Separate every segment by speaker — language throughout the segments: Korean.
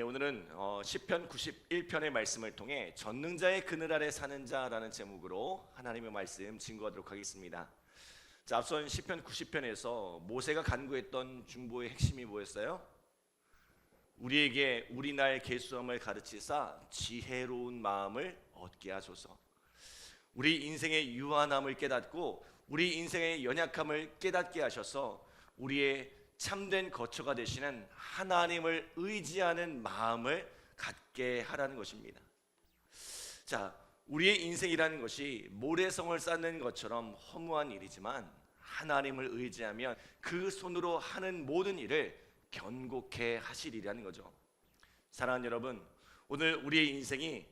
Speaker 1: 오늘은 시편 91편의 말씀을 통해 전능자의 그늘 아래 사는 자라는 제목으로 하나님의 말씀 증거하도록 하겠습니다. 자, 앞선 시편 90편에서 모세가 간구했던 중보의 핵심이 뭐였어요? 우리에게 우리 날 계수함을 가르치사 지혜로운 마음을 얻게 하소서. 우리 인생의 유한함을 깨닫고 우리 인생의 연약함을 깨닫게 하셔서 우리의 참된 거처가 되시는 하나님을 의지하는 마음을 갖게 하라는 것입니다. 자, 우리의 인생이라는 것이 모래성을 쌓는 것처럼 허무한 일이지만 하나님을 의지하면 그 손으로 하는 모든 일을 견고케 하시리라는 거죠. 사랑하는 여러분, 오늘 우리의 인생이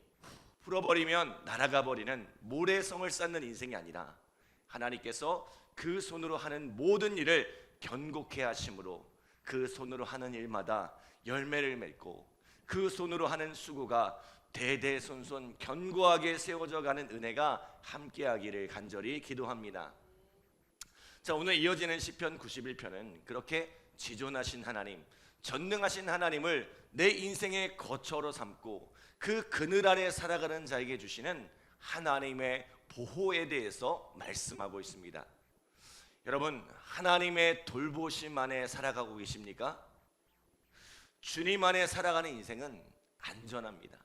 Speaker 1: 풀어버리면 날아가 버리는 모래성을 쌓는 인생이 아니라 하나님께서 그 손으로 하는 모든 일을 견고케 하심으로 그 손으로 하는 일마다 열매를 맺고 그 손으로 하는 수고가 대대손손 견고하게 세워져 가는 은혜가 함께하기를 간절히 기도합니다. 자, 오늘 이어지는 시편 91편은 그렇게 지존하신 하나님, 전능하신 하나님을 내 인생의 거처로 삼고 그 그늘 아래 살아가는 자에게 주시는 하나님의 보호에 대해서 말씀하고 있습니다. 여러분, 하나님의 돌보심 안에 살아가고 계십니까? 주님 안에 살아가는 인생은 안전합니다.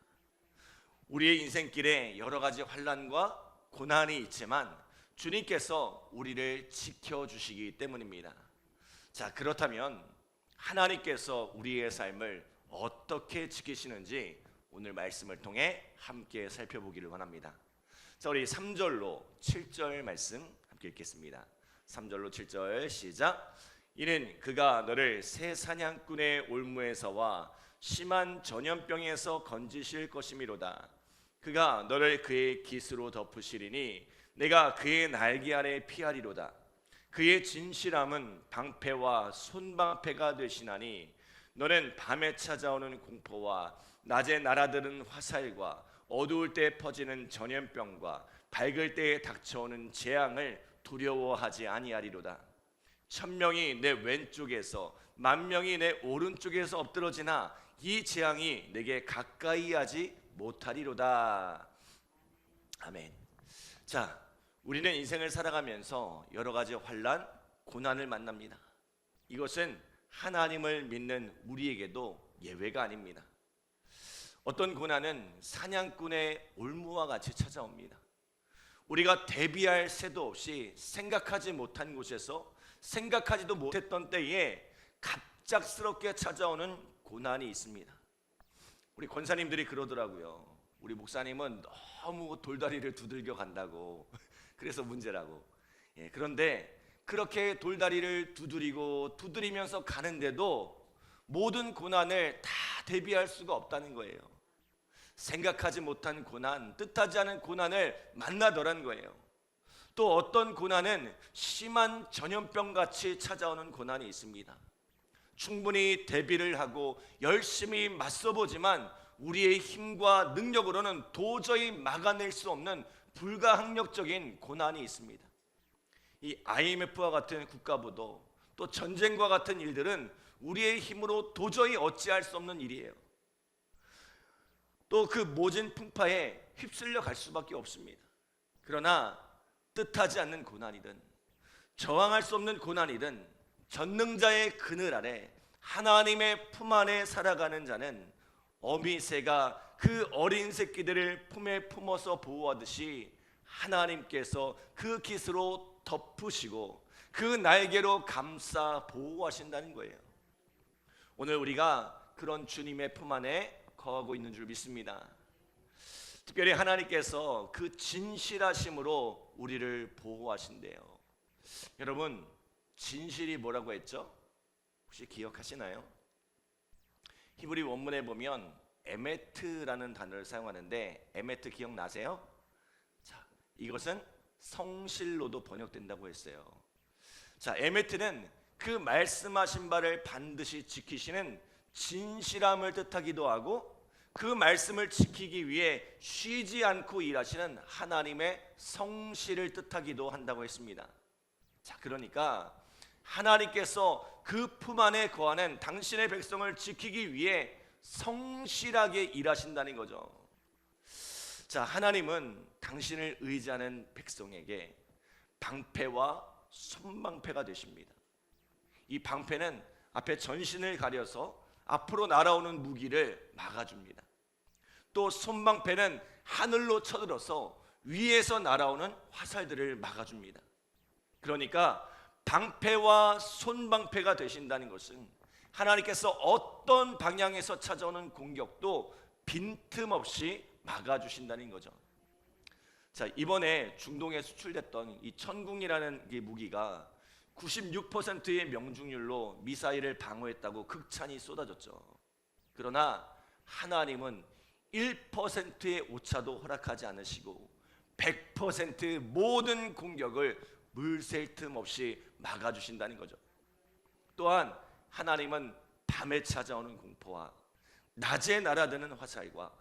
Speaker 1: 우리의 인생길에 여러 가지 환난과 고난이 있지만 주님께서 우리를 지켜주시기 때문입니다. 자, 그렇다면 하나님께서 우리의 삶을 어떻게 지키시는지 오늘 말씀을 통해 함께 살펴보기를 원합니다. 자, 우리 3절로 7절 말씀 함께 읽겠습니다. 3절로 7절 시작. 이는 그가 너를 새 사냥꾼의 올무에서와 심한 전염병에서 건지실 것이미로다. 그가 너를 그의 깃으로 덮으시리니 내가 그의 날개 아래 피하리로다. 그의 진실함은 방패와 손방패가 되시나니 너는 밤에 찾아오는 공포와 낮에 날아드는 화살과 어두울 때 퍼지는 전염병과 밝을 때에 닥쳐오는 재앙을 두려워하지 아니하리로다. 1000명이 내 왼쪽에서 10,000명이 내 오른쪽에서 엎드러지나 이 재앙이 내게 가까이 하지 못하리로다. 아멘. 자, 우리는 인생을 살아가면서 여러 가지 환난, 고난을 만납니다. 이것은 하나님을 믿는 우리에게도 예외가 아닙니다. 어떤 고난은 사냥꾼의 올무와 같이 찾아옵니다. 우리가 대비할 새도 없이 생각하지 못한 곳에서 생각하지도 못했던 때에 갑작스럽게 찾아오는 고난이 있습니다. 우리 권사님들이 그러더라고요. 우리 목사님은 너무 돌다리를 두들겨 간다고. 그래서 문제라고. 그런데 그렇게 돌다리를 두드리면서 가는데도 모든 고난을 다 대비할 수가 없다는 거예요. 생각하지 못한 고난, 뜻하지 않은 고난을 만나더란 거예요. 또 어떤 고난은 심한 전염병같이 찾아오는 고난이 있습니다. 충분히 대비를 하고 열심히 맞서보지만 우리의 힘과 능력으로는 도저히 막아낼 수 없는 불가항력적인 고난이 있습니다. 이 IMF와 같은 국가보도 또 전쟁과 같은 일들은 우리의 힘으로 도저히 어찌할 수 없는 일이에요. 또 그 모진 풍파에 휩쓸려 갈 수밖에 없습니다. 그러나 뜻하지 않는 고난이든 저항할 수 없는 고난이든 전능자의 그늘 아래 하나님의 품 안에 살아가는 자는 어미새가 그 어린 새끼들을 품에 품어서 보호하듯이 하나님께서 그 깃으로 덮으시고 그 날개로 감싸 보호하신다는 거예요. 오늘 우리가 그런 주님의 품 안에 거하고 있는 줄 믿습니다. 특별히 하나님께서 그 진실하심으로 우리를 보호하신대요. 여러분, 진실이 뭐라고 했죠? 혹시 기억하시나요? 히브리 원문에 보면 에메트라는 단어를 사용하는데 에메트 기억나세요? 자, 이것은 성실로도 번역된다고 했어요. 자, 에메트는 그 말씀하신 바를 반드시 지키시는 진실함을 뜻하기도 하고 그 말씀을 지키기 위해 쉬지 않고 일하시는 하나님의 성실을 뜻하기도 한다고 했습니다. 자, 그러니까 하나님께서 그 품 안에 거하는 당신의 백성을 지키기 위해 성실하게 일하신다는 거죠. 자, 하나님은 당신을 의지하는 백성에게 방패와 손방패가 되십니다. 이 방패는 앞에 전신을 가려서 앞으로 날아오는 무기를 막아줍니다. 또 손방패는 하늘로 쳐들어서 위에서 날아오는 화살들을 막아줍니다. 그러니까 방패와 손방패가 되신다는 것은 하나님께서 어떤 방향에서 찾아오는 공격도 빈틈없이 막아주신다는 거죠. 자, 이번에 중동에 수출됐던 이 천궁이라는 이 무기가 96%의 명중률로 미사일을 방어했다고 극찬이 쏟아졌죠. 그러나 하나님은 1%의 오차도 허락하지 않으시고 100% 모든 공격을 물샐 틈 없이 막아주신다는 거죠. 또한 하나님은 밤에 찾아오는 공포와 낮에 날아드는 화살과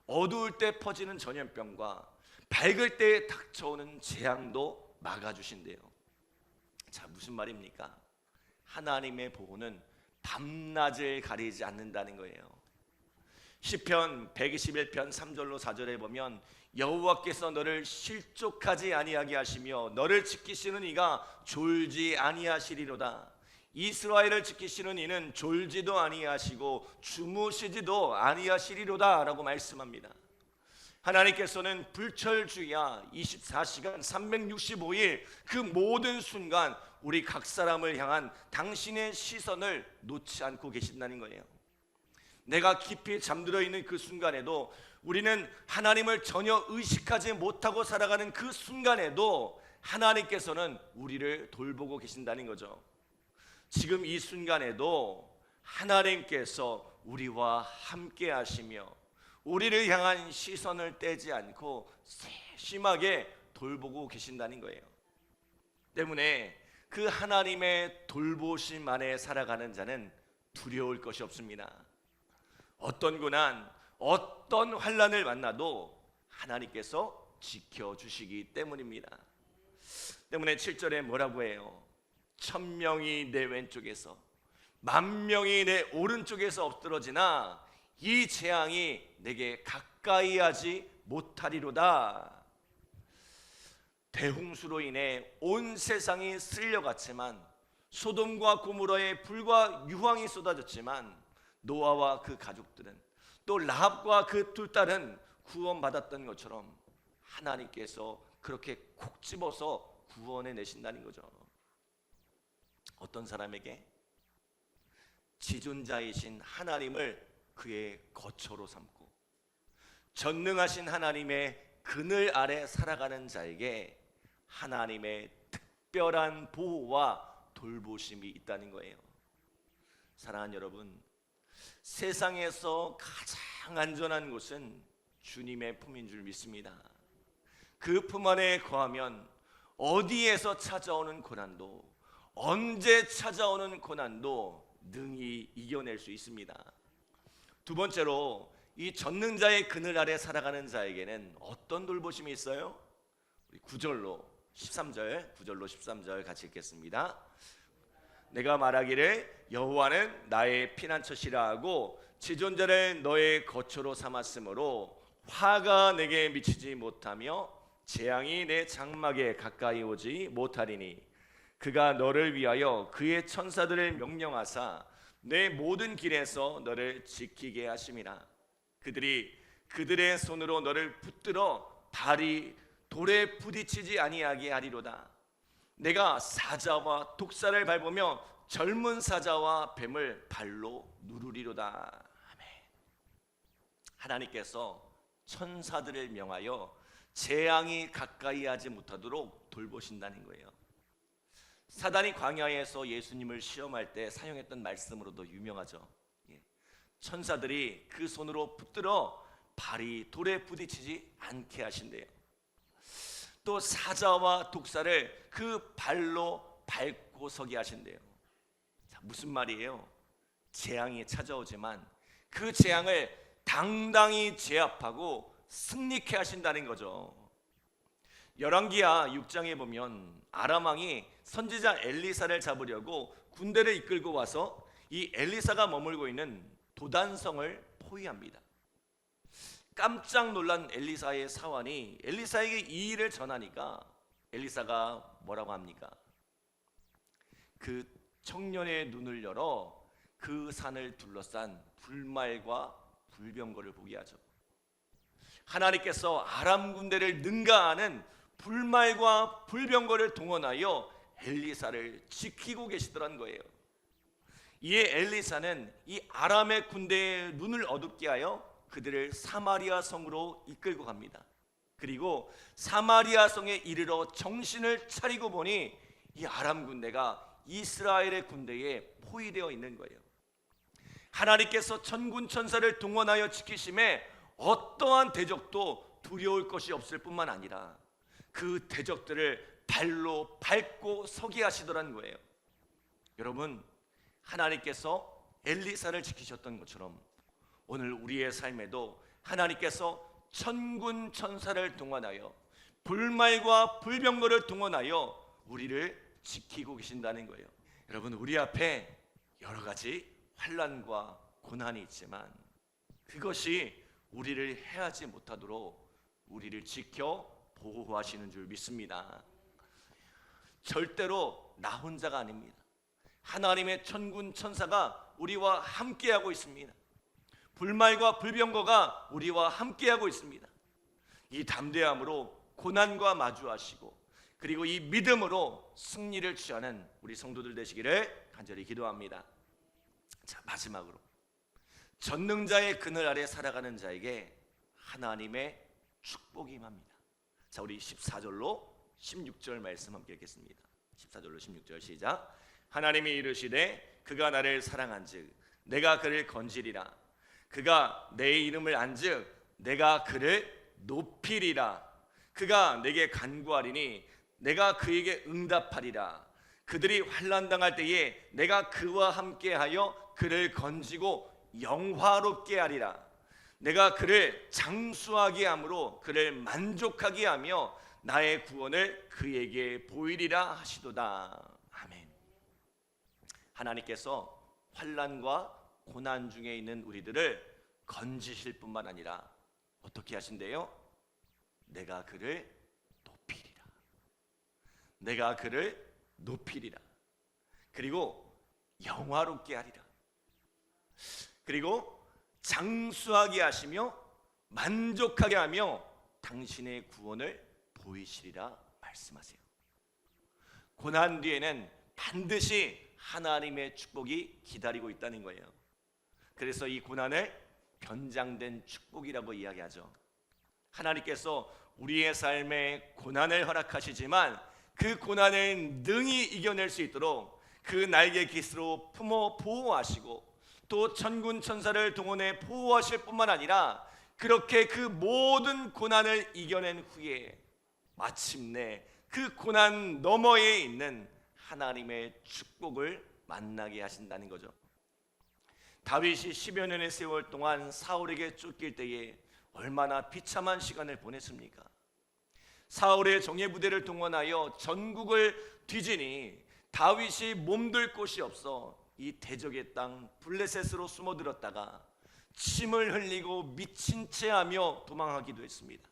Speaker 1: 어두울 때 퍼지는 전염병과 밝을 때 닥쳐오는 재앙도 막아주신대요. 자, 무슨 말입니까? 하나님의 보호는 밤낮을 가리지 않는다는 거예요. 시편 121편 3절로 4절에 보면 여호와께서 너를 실족하지 아니하게 하시며 너를 지키시는 이가 졸지 아니하시리로다. 이스라엘을 지키시는 이는 졸지도 아니하시고 주무시지도 아니하시리로다 라고 말씀합니다. 하나님께서는 불철주야 24시간 365일 그 모든 순간 우리 각 사람을 향한 당신의 시선을 놓지 않고 계신다는 거예요. 내가 깊이 잠들어 있는 그 순간에도 우리는 하나님을 전혀 의식하지 못하고 살아가는 그 순간에도 하나님께서는 우리를 돌보고 계신다는 거죠. 지금 이 순간에도 하나님께서 우리와 함께 하시며 우리를 향한 시선을 떼지 않고 세심하게 돌보고 계신다는 거예요. 때문에 그 하나님의 돌보심 안에 살아가는 자는 두려울 것이 없습니다. 어떤 고난, 어떤 환난을 만나도 하나님께서 지켜주시기 때문입니다. 때문에 7절에 뭐라고 해요? 1000명이 내 왼쪽에서 10,000명이 내 오른쪽에서 엎드러지나 이 재앙이 내게 가까이 하지 못하리로다. 대홍수로 인해 온 세상이 쓸려갔지만 소돔과 고모라에 불과 유황이 쏟아졌지만 노아와 그 가족들은 또 라합과 그 두 딸은 구원받았던 것처럼 하나님께서 그렇게 콕 집어서 구원해 내신다는 거죠. 어떤 사람에게? 지존자이신 하나님을 그의 거처로 삼고 전능하신 하나님의 그늘 아래 살아가는 자에게 하나님의 특별한 보호와 돌보심이 있다는 거예요. 사랑하는 여러분, 세상에서 가장 안전한 곳은 주님의 품인 줄 믿습니다. 그 품 안에 거하면 어디에서 찾아오는 고난도, 언제 찾아오는 고난도 능히 이겨낼 수 있습니다. 두 번째로 이 전능자의 그늘 아래 살아가는 자에게는 어떤 돌보심이 있어요? 우리 9절로 13절 같이 읽겠습니다. 내가 말하기를 여호와는 나의 피난처시라 하고 지존자를 너의 거처로 삼았으므로 화가 내게 미치지 못하며 재앙이 내 장막에 가까이 오지 못하리니 그가 너를 위하여 그의 천사들을 명령하사 내 모든 길에서 너를 지키게 하심이라. 그들이 그들의 손으로 너를 붙들어 발이 돌에 부딪히지 아니하게 하리로다. 내가 사자와 독사를 밟으며 젊은 사자와 뱀을 발로 누르리로다. 아멘. 하나님께서 천사들을 명하여 재앙이 가까이 하지 못하도록 돌보신다는 거예요. 사단이 광야에서 예수님을 시험할 때 사용했던 말씀으로도 유명하죠. 천사들이 그 손으로 붙들어 발이 돌에 부딪히지 않게 하신대요. 또 사자와 독사를 그 발로 밟고 서게 하신대요. 자, 무슨 말이에요? 재앙이 찾아오지만 그 재앙을 당당히 제압하고 승리케 하신다는 거죠. 열왕기하 6장에 보면 아람 왕이 선지자 엘리사를 잡으려고 군대를 이끌고 와서 이 엘리사가 머물고 있는 도단성을 포위합니다. 깜짝 놀란 엘리사의 사환이 엘리사에게 이 일을 전하니까 엘리사가 뭐라고 합니까? 그 청년의 눈을 열어 그 산을 둘러싼 불말과 불병거를 보게 하죠. 하나님께서 아람 군대를 능가하는 불말과 불병거를 동원하여 엘리사를 지키고 계시더란 거예요. 이에 엘리사는 이 아람의 군대의 눈을 어둡게 하여 그들을 사마리아 성으로 이끌고 갑니다. 그리고 사마리아 성에 이르러 정신을 차리고 보니 이 아람 군대가 이스라엘의 군대에 포위되어 있는 거예요. 하나님께서 천군 천사를 동원하여 지키심에 어떠한 대적도 두려울 것이 없을 뿐만 아니라 그 대적들을 발로 밟고 서게 하시더란 거예요. 여러분, 하나님께서 엘리사를 지키셨던 것처럼 오늘 우리의 삶에도 하나님께서 천군 천사를 동원하여 불말과 불병거를 동원하여 우리를 지키고 계신다는 거예요. 여러분, 우리 앞에 여러 가지 환난과 고난이 있지만 그것이 우리를 해하지 못하도록 우리를 지켜 보호하시는 줄 믿습니다. 절대로 나 혼자가 아닙니다. 하나님의 천군 천사가 우리와 함께하고 있습니다. 불말과 불병거가 우리와 함께하고 있습니다. 이 담대함으로 고난과 마주하시고 그리고 이 믿음으로 승리를 취하는 우리 성도들 되시기를 간절히 기도합니다. 자, 마지막으로 전능자의 그늘 아래 살아가는 자에게 하나님의 축복이 임합니다. 자, 우리 14절로 16절 말씀 함께 읽겠습니다. 14절로 16절 시작. 하나님이 이르시되 그가 나를 사랑한즉 내가 그를 건지리라. 그가 내 이름을 안즉 내가 그를 높이리라. 그가 내게 간구하리니 내가 그에게 응답하리라. 그들이 환난 당할 때에 내가 그와 함께하여 그를 건지고 영화롭게 하리라. 내가 그를 장수하게 함으로 그를 만족하게 하며 나의 구원을 그에게 보이리라 하시도다. 아멘. 하나님께서 환난과 고난 중에 있는 우리들을 건지실 뿐만 아니라 어떻게 하신대요? 내가 그를 높이리라. 내가 그를 높이리라. 그리고 영화롭게 하리라. 그리고 장수하게 하시며 만족하게 하며 당신의 구원을 보이시리라 말씀하세요. 고난 뒤에는 반드시 하나님의 축복이 기다리고 있다는 거예요. 그래서 이 고난을 변장된 축복이라고 이야기하죠. 하나님께서 우리의 삶에 고난을 허락하시지만 그 고난을 능히 이겨낼 수 있도록 그 날개 깃으로 품어 보호하시고 또 천군 천사를 동원해 보호하실 뿐만 아니라 그렇게 그 모든 고난을 이겨낸 후에 마침내 그 고난 너머에 있는 하나님의 축복을 만나게 하신다는 거죠. 다윗이 10여 년의 세월 동안 사울에게 쫓길 때에 얼마나 비참한 시간을 보냈습니까? 사울의 정예 부대를 동원하여 전국을 뒤지니 다윗이 몸둘 곳이 없어 이 대적의 땅 블레셋으로 숨어들었다가 침을 흘리고 미친 채 하며 도망하기도 했습니다.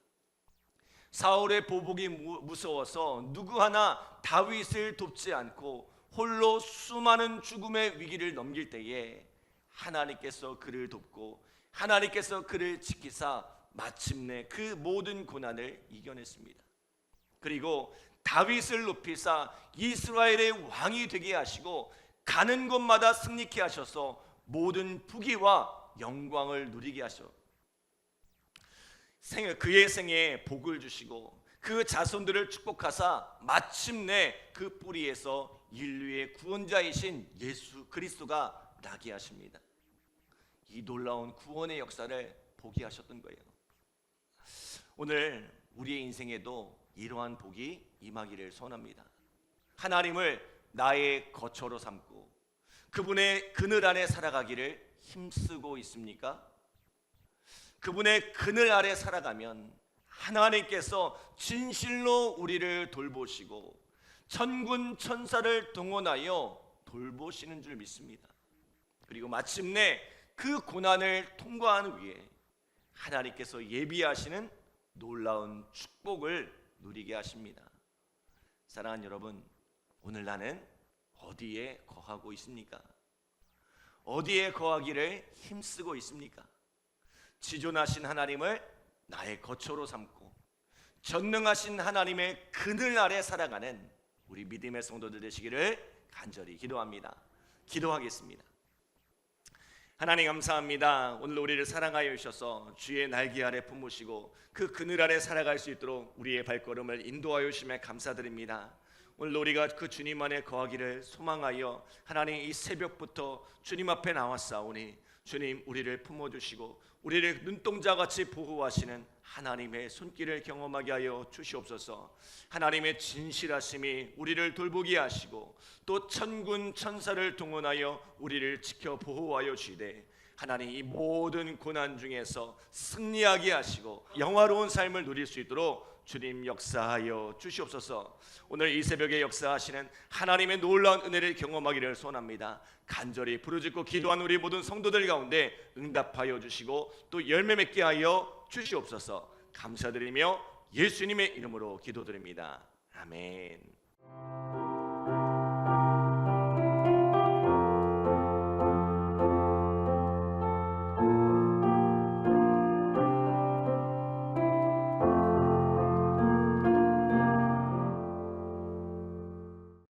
Speaker 1: 사울의 보복이 무서워서 누구 하나 다윗을 돕지 않고 홀로 수많은 죽음의 위기를 넘길 때에 하나님께서 그를 돕고 하나님께서 그를 지키사 마침내 그 모든 고난을 이겨냈습니다. 그리고 다윗을 높이사 이스라엘의 왕이 되게 하시고 가는 곳마다 승리케 하셔서 모든 부귀와 영광을 누리게 하셔 그의 생에 복을 주시고 그 자손들을 축복하사 마침내 그 뿌리에서 인류의 구원자이신 예수 그리스도가 나게 하십니다. 이 놀라운 구원의 역사를 보게 하셨던 거예요. 오늘 우리의 인생에도 이러한 복이 임하기를 소원합니다. 하나님을 나의 거처로 삼고 그분의 그늘 아래 살아가기를 힘쓰고 있습니까? 그분의 그늘 아래 살아가면 하나님께서 진실로 우리를 돌보시고 천군 천사를 동원하여 돌보시는 줄 믿습니다. 그리고 마침내 그 고난을 통과한 후에 하나님께서 예비하시는 놀라운 축복을 누리게 하십니다. 사랑하는 여러분, 오늘 나는 어디에 거하고 있습니까? 어디에 거하기를 힘쓰고 있습니까? 지존하신 하나님을 나의 거처로 삼고 전능하신 하나님의 그늘 아래 살아가는 우리 믿음의 성도들 되시기를 간절히 기도합니다. 기도하겠습니다. 하나님 감사합니다. 오늘 우리를 사랑하여 주셔서 주의 날개 아래 품으시고 그 그늘 아래 살아갈 수 있도록 우리의 발걸음을 인도하여 주심에 감사드립니다. 오늘 우리가 그 주님 안에 거하기를 소망하여 하나님 이 새벽부터 주님 앞에 나왔사오니 주님 우리를 품어주시고 우리를 눈동자같이 보호하시는 하나님의 손길을 경험하게 하여 주시옵소서. 하나님의 진실하심이 우리를 돌보게 하시고 또 천군 천사를 동원하여 우리를 지켜 보호하여 주시되 하나님 이 모든 고난 중에서 승리하게 하시고 영화로운 삶을 누릴 수 있도록 주님 역사하여 주시옵소서. 오늘 이 새벽에 역사하시는 하나님의 놀라운 은혜를 경험하기를 소원합니다. 간절히 부르짖고 기도한 우리 모든 성도들 가운데 응답하여 주시고 또 열매 맺게 하여 주시옵소서. 감사드리며 예수님의 이름으로 기도드립니다. 아멘.